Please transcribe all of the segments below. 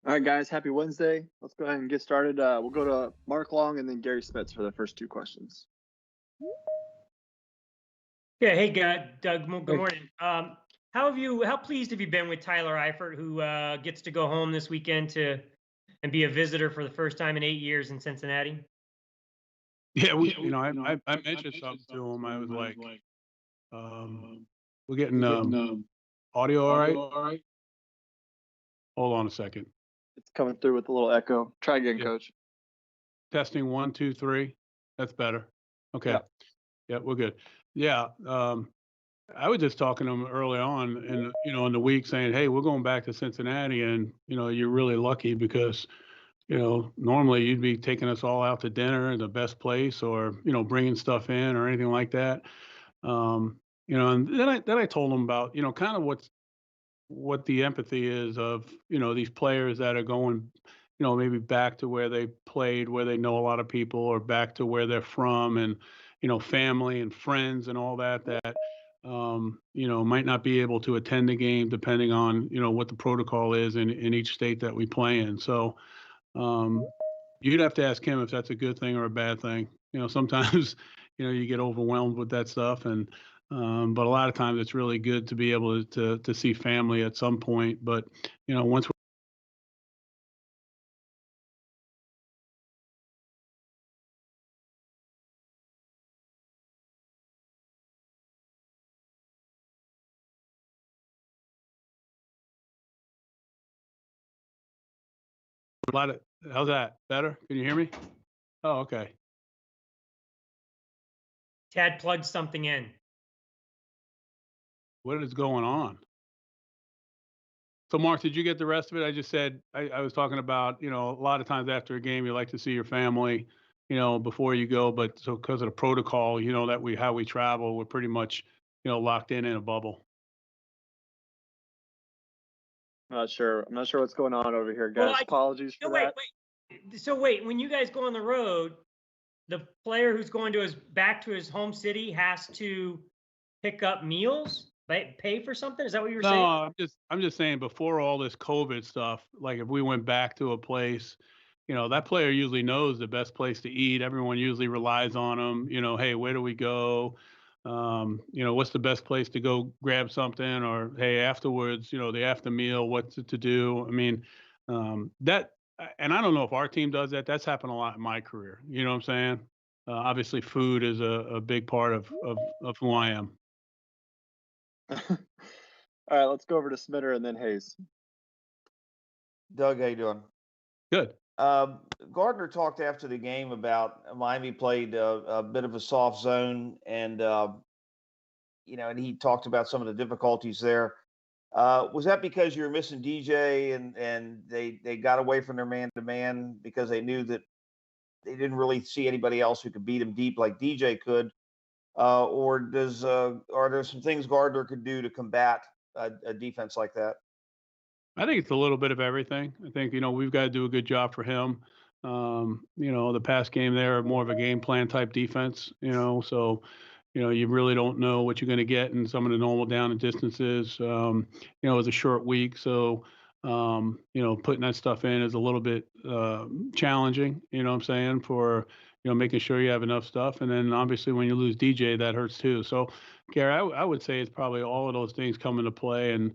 All right, guys, happy Wednesday. Let's go ahead and get started. We'll go to Mark Long and then Gary Smits for the first two questions. Yeah, hey, Doug, good morning. How pleased have you been with Tyler Eifert, who gets to go home this weekend and be a visitor for the first time in 8 years in Cincinnati? Yeah, I mentioned something to him. I was like, we're getting audio all right? Hold on a second. It's coming through with a little echo. Try again, Yeah. Coach. Testing 1, 2, 3. That's better. Okay. Yeah. Yeah, we're good. Yeah. I was just talking to him early on in the week saying, hey, we're going back to Cincinnati, and you're really lucky because normally you'd be taking us all out to dinner in the best place or bringing stuff in or anything like that. And then I told him about kind of what the empathy is of these players that are going maybe back to where they played, where they know a lot of people, or back to where they're from, and family and friends and all that might not be able to attend the game depending on what the protocol is in each state that we play in. So you'd have to ask him if that's a good thing or a bad thing. Sometimes you get overwhelmed with that stuff, and but a lot of times it's really good to be able to see family at some point. But once how's that better? Can you hear me? Oh, okay. Tad plugged something in. What is going on? So, Mark, did you get the rest of it? I just said I was talking about a lot of times after a game you like to see your family before you go, but so because of the protocol that how we travel, we're pretty much locked in a bubble. I'm not sure what's going on over here, guys. Well, Apologies for that. Wait, when you guys go on the road, the player who's going to back to his home city has to pick up meals, pay for something? Is that what you were saying? No, I'm just saying before all this COVID stuff, like if we went back to a place, that player usually knows the best place to eat. Everyone usually relies on them. Hey, where do we go? What's the best place to go grab something? Or hey, afterwards, the after meal, what to do? I mean, that, and I don't know if our team does that. That's happened a lot in my career. You know what I'm saying? Obviously, food is a big part of who I am. All right, let's go over to Smitter and then Hayes. Doug, how you doing? Good. Gardner talked after the game about Miami played a bit of a soft zone, and and he talked about some of the difficulties there. Was that because you were missing DJ and they got away from their man-to-man because they knew that they didn't really see anybody else who could beat him deep like DJ could? Or are there some things Gardner could do to combat a defense like that? I think it's a little bit of everything. I think, we've got to do a good job for him. The past game there, more of a game plan type defense, so, you really don't know what you're going to get in some of the normal down and distances. It was a short week. So, putting that stuff in is a little bit challenging, what I'm saying, for, making sure you have enough stuff. And then obviously when you lose DJ, that hurts too. So, Gary, I would say it's probably all of those things come into play. And,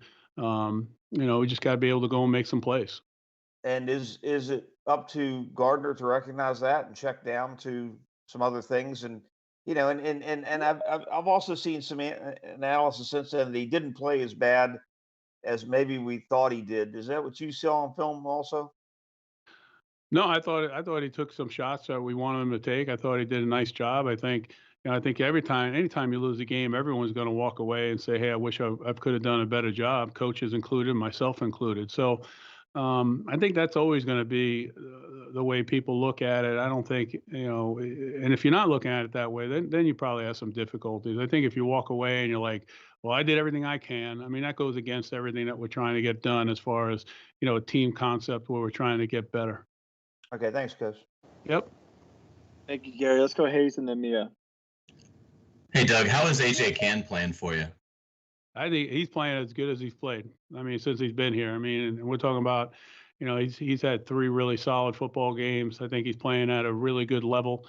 we just got to be able to go and make some plays. And is it up to Gardner to recognize that and check down to some other things? And I've also seen some analysis since then that he didn't play as bad as maybe we thought he did. Is that what you saw on film also? No, I thought he took some shots that we wanted him to take. I thought he did a nice job. I think anytime you lose a game, everyone's going to walk away and say, "Hey, I wish I could have done a better job." Coaches included, myself included. So, I think that's always going to be the way people look at it. I don't think, and if you're not looking at it that way, then you probably have some difficulties. I think if you walk away and you're like, well, I did everything I can. I mean, that goes against everything that we're trying to get done as far as, a team concept where we're trying to get better. Okay, thanks, Coach. Yep. Thank you, Gary. Let's go Hayes and then Mia. Hey, Doug, how is AJ Cann playing for you? I think he's playing as good as he's played. I mean, since he's been here. I mean, and we're talking about, he's had 3 really solid football games. I think he's playing at a really good level.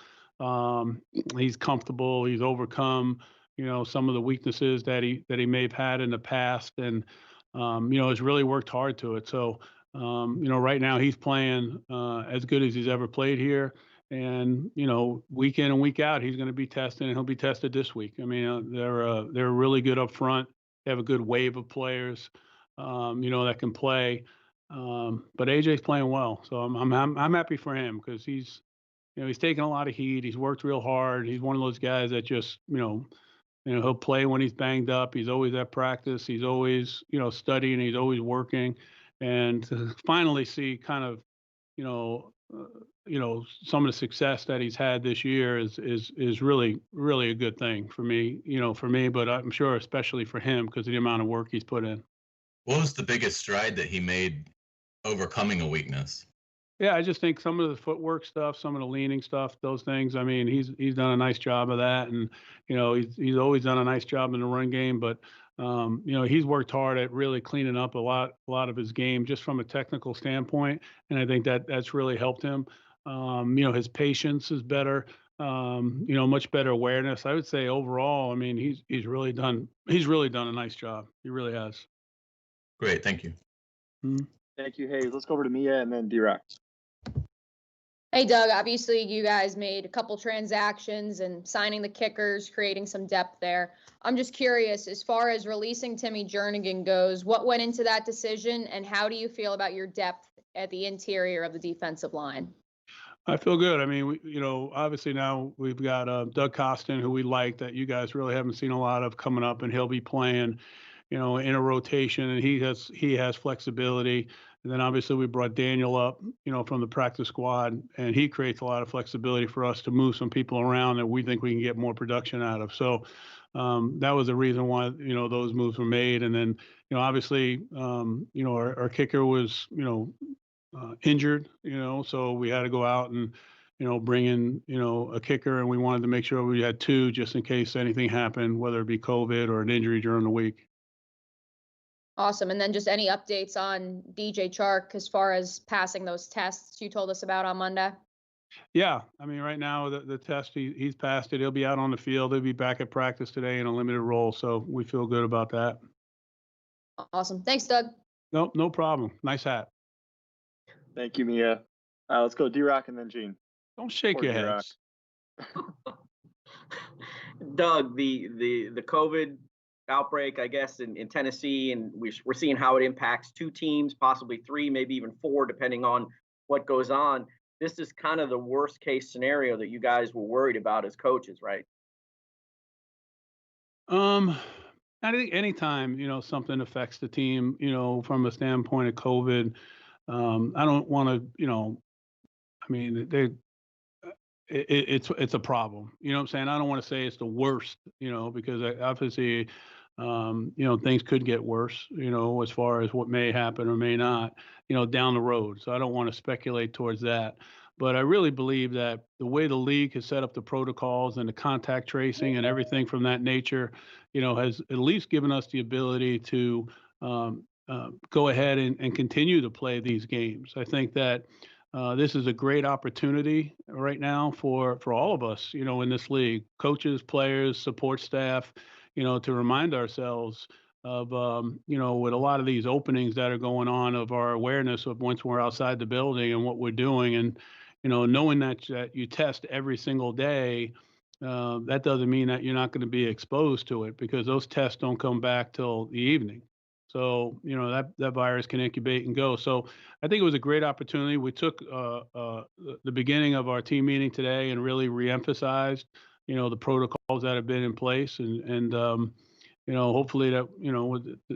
He's comfortable. He's overcome, some of the weaknesses that he may have had in the past, and has really worked hard to it. So, right now he's playing as good as he's ever played here. And week in and week out, he's going to be tested, and he'll be tested this week. I mean, they're really good up front. They have a good wave of players, that can play. But AJ's playing well, so I'm happy for him because he's taking a lot of heat. He's worked real hard. He's one of those guys that just he'll play when he's banged up. He's always at practice. He's always studying. He's always working, and to finally see kind of some of the success that he's had this year is really, really a good thing for me, but I'm sure especially for him because of the amount of work he's put in. What was the biggest stride that he made overcoming a weakness? Yeah, I just think some of the footwork stuff, some of the leaning stuff, those things. I mean, he's done a nice job of that, and he's always done a nice job in the run game. But he's worked hard at really cleaning up a lot of his game just from a technical standpoint, and I think that's really helped him. His patience is better. Much better awareness. I would say overall, I mean, he's really done a nice job. He really has. Great, thank you. Mm-hmm. Thank you, Hayes. Let's go over to Mia and then D-Rock. Hey, Doug, obviously you guys made a couple transactions and signing the kickers, creating some depth there. I'm just curious, as far as releasing Timmy Jernigan goes, what went into that decision, and how do you feel about your depth at the interior of the defensive line? I feel good. I mean, obviously now we've got Doug Costin, who we like, that you guys really haven't seen a lot of coming up, and he'll be playing, in a rotation, and he has flexibility. And then obviously we brought Daniel up, from the practice squad, and he creates a lot of flexibility for us to move some people around that we think we can get more production out of. So that was the reason why, those moves were made. And then, obviously, our kicker was, injured, so we had to go out and, bring in, a kicker, and we wanted to make sure we had 2 just in case anything happened, whether it be COVID or an injury during the week. Awesome. And then just any updates on DJ Chark as far as passing those tests you told us about on Monday? Yeah. I mean, right now the test, he's passed it. He'll be out on the field. He'll be back at practice today in a limited role. So we feel good about that. Awesome. Thanks, Doug. No problem. Nice hat. Thank you, Mia. Let's go D-Rock and then Gene. Don't shake your heads. Doug, the COVID outbreak, I guess, in Tennessee, and we're seeing how it impacts 2 teams, possibly 3, maybe even 4, depending on what goes on. This is kind of the worst case scenario that you guys were worried about as coaches, right? I think anytime, something affects the team, from a standpoint of COVID, I don't want to, I mean, it's a problem. You know what I'm saying? I don't want to say it's the worst, because obviously, things could get worse, as far as what may happen or may not, down the road. So I don't want to speculate towards that. But I really believe that the way the league has set up the protocols and the contact tracing and everything from that nature, has at least given us the ability to go ahead and continue to play these games. I think that this is a great opportunity right now for all of us, in this league, coaches, players, support staff, to remind ourselves of, with a lot of these openings that are going on, of our awareness of once we're outside the building and what we're doing. And, knowing that you test every single day, that doesn't mean that you're not going to be exposed to it, because those tests don't come back till the evening. So, that virus can incubate and go. So I think it was a great opportunity. We took the beginning of our team meeting today and really reemphasized, the protocols that have been in place, and hopefully that,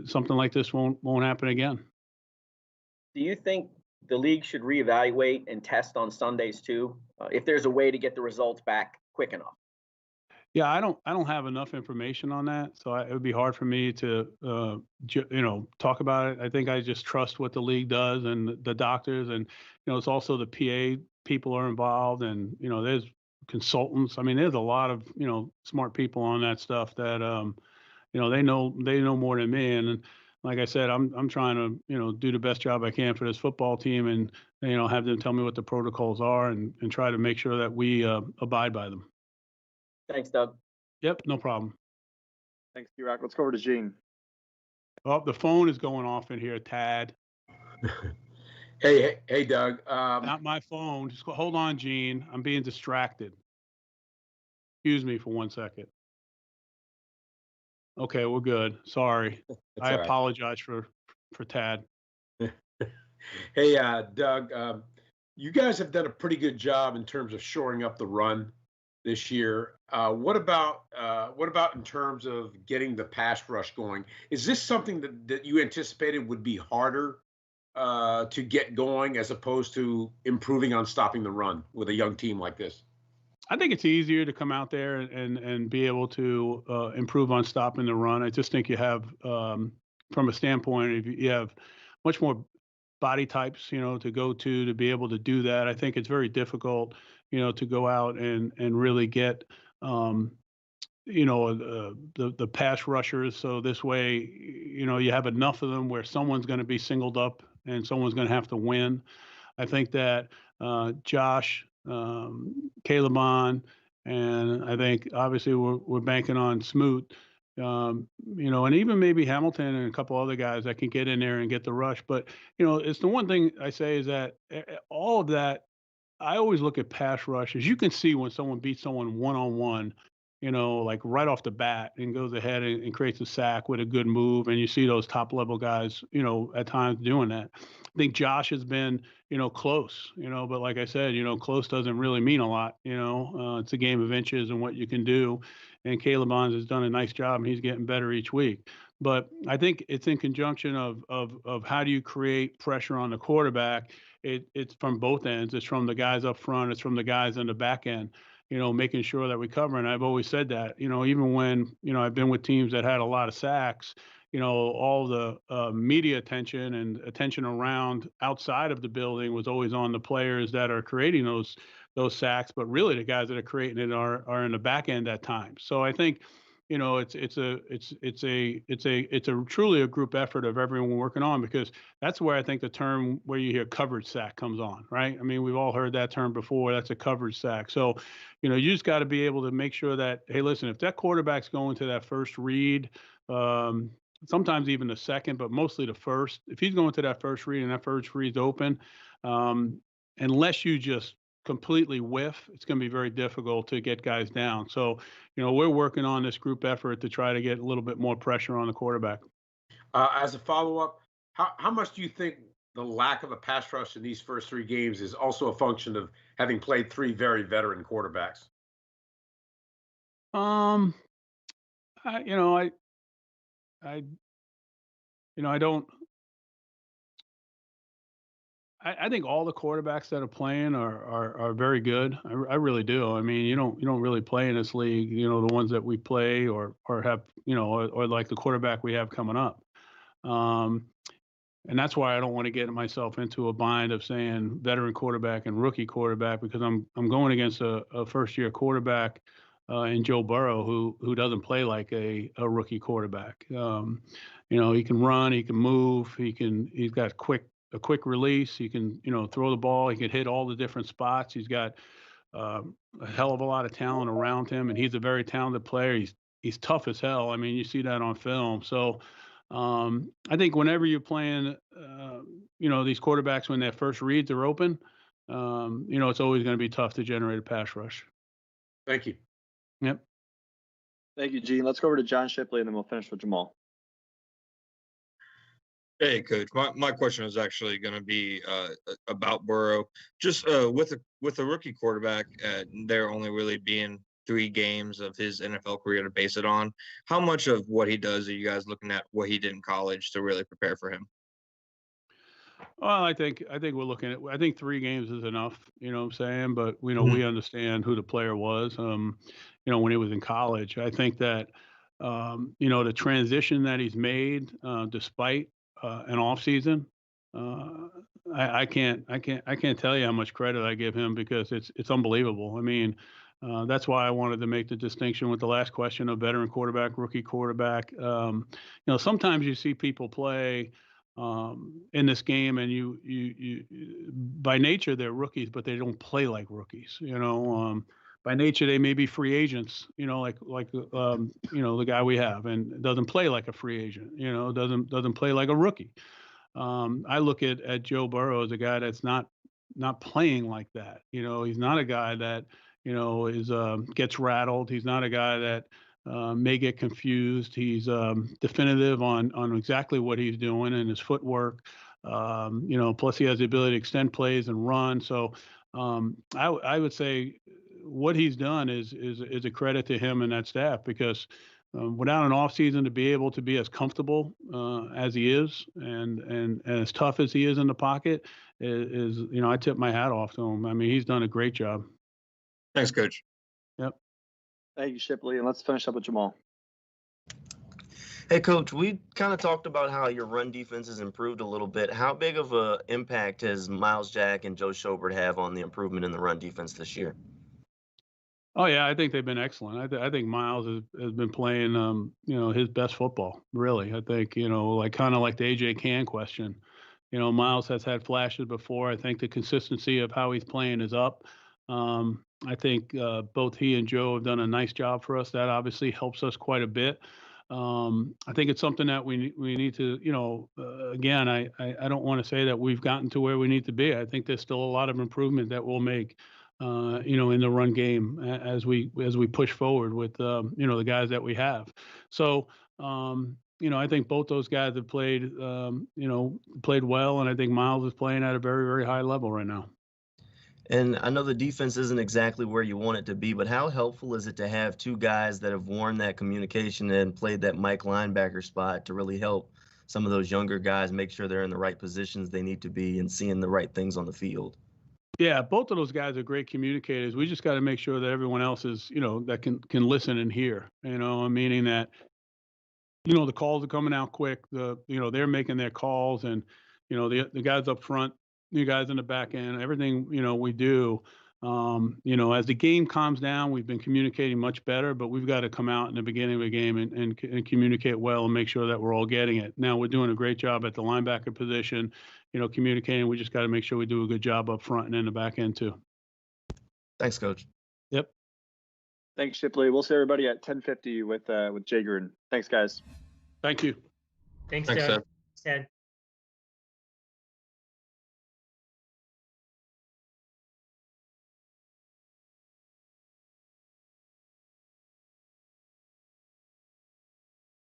something like this won't happen again. do you think the league should reevaluate and test on Sundays too, if there's a way to get the results back quick enough? Yeah, I don't have enough information on that, so it would be hard for me to talk about it. I think I just trust what the league does and the doctors, and it's also the PA people are involved, and there's consultants. I mean, there's a lot of smart people on that stuff that they know more than me. And like I said, I'm trying to do the best job I can for this football team, and have them tell me what the protocols are, and try to make sure that we abide by them. Thanks, Doug. Yep, no problem. Thanks, D-Rock. Let's go over to Gene. Oh, the phone is going off in here, Tad. Hey, Doug. Not my phone. Just hold on, Gene. I'm being distracted. Excuse me for 1 second. Okay, we're good. Sorry. I all right. apologize for Tad. Hey, Doug. You guys have done a pretty good job in terms of shoring up the run this year. What about in terms of getting the pass rush going? Is this something that you anticipated would be harder to get going as opposed to improving on stopping the run with a young team like this? I think it's easier to come out there and be able to improve on stopping the run. I just think you have, from a standpoint, if you have much more body types, to go to be able to do that. I think it's very difficult, to go out and really get, the pass rushers. So this way, you have enough of them where someone's going to be singled up and someone's going to have to win. I think that Josh, Calebon, and I think obviously we're banking on Smoot, and even maybe Hamilton and a couple other guys that can get in there and get the rush. But it's the one thing I say is that all of that, I always look at pass rushes. You can see when someone beats someone one-on-one, like right off the bat, and goes ahead and creates a sack with a good move. And you see those top level guys, at times doing that. I think Josh has been, close, but like I said, close doesn't really mean a lot. It's a game of inches and what you can do. And Caleb Bonds has done a nice job, and he's getting better each week. But I think it's in conjunction of how do you create pressure on the quarterback. It's from both ends. It's from the guys up front. It's from the guys on the back end. Making sure that we cover. And I've always said that, even when, I've been with teams that had a lot of sacks, all the media attention and attention around outside of the building was always on the players that are creating those sacks. But really the guys that are creating it are in the back end at times. So I think, it's a truly a group effort of everyone working on, because that's where I think the term where you hear coverage sack comes on, right? I mean, we've all heard that term before. That's a coverage sack. So, you just got to be able to make sure that, hey, listen, if that quarterback's going to that first read, sometimes even the second, but mostly the first, if he's going to that first read and that first read's open, unless you just completely whiff, it's going to be very difficult to get guys down. So, we're working on this group effort to try to get a little bit more pressure on the quarterback. As a follow-up, how much do you think the lack of a pass rush in these first three games is also a function of having played three very veteran quarterbacks? I think all the quarterbacks that are playing are very good. I really do. I mean, you don't really play in this league, the ones that we play or have, or like the quarterback we have coming up. And that's why I don't want to get myself into a bind of saying veteran quarterback and rookie quarterback, because I'm going against a first year quarterback in Joe Burrow who doesn't play like a rookie quarterback. He can run, he can move, he's got a quick release. He can, throw the ball. He can hit all the different spots. He's got a hell of a lot of talent around him, and he's a very talented player. He's tough as hell. I mean, you see that on film. So I think whenever you're playing, these quarterbacks, when their first reads are open, it's always going to be tough to generate a pass rush. Thank you. Yep. Thank you, Gene. Let's go over to John Shipley, and then we'll finish with Jamal. Hey, Coach. My question is actually going to be about Burrow. Just with a rookie quarterback, there only really being 3 games of his NFL career to base it on. How much of what he does are you guys looking at what he did in college to really prepare for him? Well, I think we're looking at. I think 3 games is enough. You know what I'm saying? But we Mhm. we understand who the player was. When he was in college, I think that the transition that he's made, despite an off season, I can't tell you how much credit I give him because it's unbelievable. I mean, that's why I wanted to make the distinction with the last question of veteran quarterback, rookie quarterback. Sometimes you see people play in this game, and you by nature they're rookies, but they don't play like rookies. By nature they may be free agents. The guy we have, and doesn't play like a free agent. Doesn't play like a rookie. I look at Joe Burrow as a guy that's not playing like that. He's not a guy that is gets rattled. He's not a guy that may get confused. He's definitive on exactly what he's doing and his footwork. Plus he has the ability to extend plays and run. So I would say what he's done is a credit to him and that staff because without an offseason to be able to be as comfortable as he is and as tough as he is in the pocket is I tip my hat off to him. I mean, he's done a great job. Thanks, Coach. Yep. Thank you, Shipley. And let's finish up with Jamal. Hey, Coach, we kind of talked about how your run defense has improved a little bit. How big of an impact has Miles Jack and Joe Schobert have on the improvement in the run defense this year? Oh yeah, I think they've been excellent. I think Miles has been playing, his best football. Really, I think kind of like the AJ Can question. Miles has had flashes before. I think the consistency of how he's playing is up. I think both he and Joe have done a nice job for us. That obviously helps us quite a bit. I think it's something that we need to, again, I don't want to say that we've gotten to where we need to be. I think there's still a lot of improvement that we'll make, in the run game as we push forward with, the guys that we have. So, I think both those guys have played well, and I think Miles is playing at a very, very high level right now. And I know the defense isn't exactly where you want it to be, but how helpful is it to have 2 guys that have worn that communication and played that Mike linebacker spot to really help some of those younger guys make sure they're in the right positions they need to be and seeing the right things on the field? Yeah, both of those guys are great communicators. We just got to make sure that everyone else is, that can listen and hear. Meaning that, the calls are coming out quick. They're making their calls, and the guys up front, you guys in the back end, everything we do. As the game calms down, we've been communicating much better, but we've got to come out in the beginning of the game and communicate well and make sure that we're all getting it. Now we're doing a great job at the linebacker position, communicating. We just got to make sure we do a good job up front and in the back end too. Thanks, Coach. Yep. Thanks, Shipley. We'll see everybody at 10:50 with Jay Gruden. Thanks, guys. Thank you. Thanks, Thanks, Doug. Ed. Ted.